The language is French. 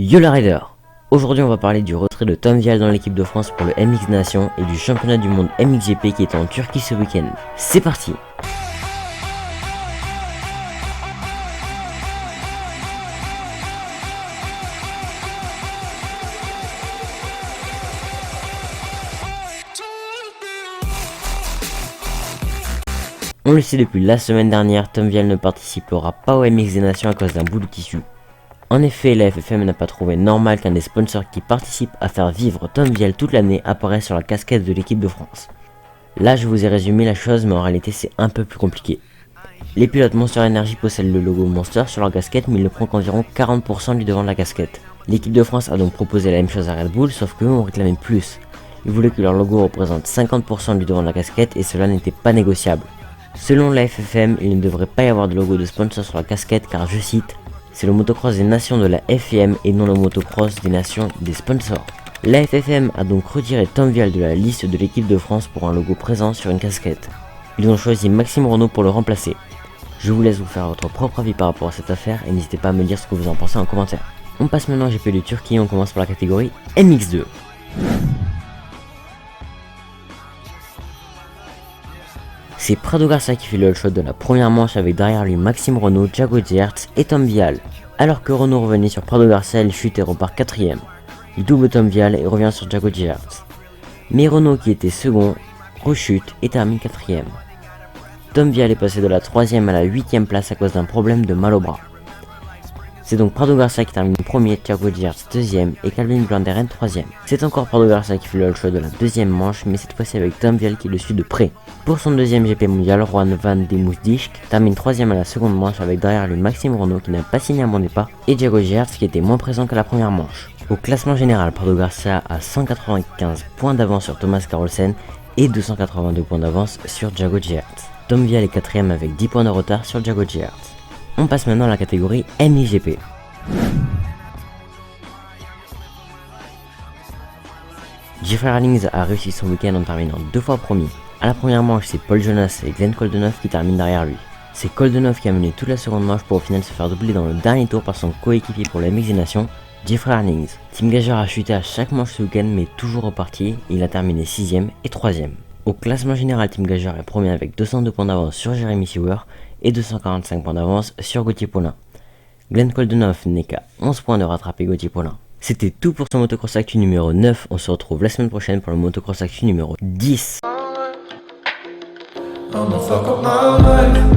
Yo la Rider. Aujourd'hui on va parler du retrait de Tom Vialle dans l'équipe de France pour le MX Nation et du championnat du monde MXGP qui est en Turquie ce week-end. C'est parti. On le sait depuis la semaine dernière, Tom Vialle ne participera pas au MX des Nations à cause d'un bout de tissu. En effet, la FFM n'a pas trouvé normal qu'un des sponsors qui participe à faire vivre Tom Vialle toute l'année apparaisse sur la casquette de l'équipe de France. Là je vous ai résumé la chose, mais en réalité c'est un peu plus compliqué. Les pilotes Monster Energy possèdent le logo Monster sur leur casquette, mais il ne prend qu'environ 40% du devant de la casquette. L'équipe de France a donc proposé la même chose à Red Bull, sauf qu'eux ont réclamé plus. Ils voulaient que leur logo représente 50% du devant de la casquette et cela n'était pas négociable. Selon la FFM, il ne devrait pas y avoir de logo de sponsor sur la casquette car, je cite, c'est le motocross des nations de la FIM et non le motocross des nations des sponsors. La FFM a donc retiré Tom Vialle de la liste de l'équipe de France pour un logo présent sur une casquette. Ils ont choisi Maxime Renault pour le remplacer. Je vous laisse vous faire votre propre avis par rapport à cette affaire et n'hésitez pas à me dire ce que vous en pensez en commentaire. On passe maintenant au GP de Turquie, on commence par la catégorie MX2. C'est Prado Garcia qui fait le shot de la première manche avec derrière lui Maxime Renault, Jago Geerts et Tom Vialle. Alors que Renault revenait sur Prado Garcia, il chute et repart 4ème. Il double Tom Vialle et revient sur Jago Geerts. Mais Renault qui était second, rechute et termine 4ème. Tom Vialle est passé de la 3ème à la 8ème place à cause d'un problème de mal au bras. C'est donc Prado Garcia qui termine premier, Jago Geerts 2ème et Calvin Blanderen 3ème. C'est encore Prado Garcia qui fait le shot de la deuxième manche, mais cette fois-ci avec Tom Vialle qui le suit de près. Pour son deuxième GP mondial, Juan van de Moesdijk termine 3ème à la seconde manche avec derrière lui Maxime Renault qui n'a pas signé un bon départ et Jago Geerts qui était moins présent qu'à la première manche. Au classement général, Prado Garcia a 195 points d'avance sur Thomas Carlsen et 282 points d'avance sur Jago Geerts. Tom Vialle est 4ème avec 10 points de retard sur Jago Geerts. On passe maintenant à la catégorie MXGP. Jeffrey Arlings a réussi son week-end en terminant 2 fois premier. À la première manche, c'est Paul Jonas et Glenn Coldenhoff qui terminent derrière lui. C'est Coldenhoff qui a mené toute la seconde manche pour au final se faire doubler dans le dernier tour par son coéquipier pour la MX des Nations, Jeffrey Arlings. Tim Gager a chuté à chaque manche ce week-end mais toujours reparti et il a terminé 6ème et 3ème. Au classement général, Tim Gager est premier avec 202 points d'avance sur Jeremy Seewer et 245 points d'avance sur Gauthier Paulin. Glenn Coldenhoff n'est qu'à 11 points de rattraper Gauthier Paulin. C'était tout pour ce Motocross Actu numéro 9, on se retrouve la semaine prochaine pour le Motocross Actu numéro 10. I'ma fuck up my life.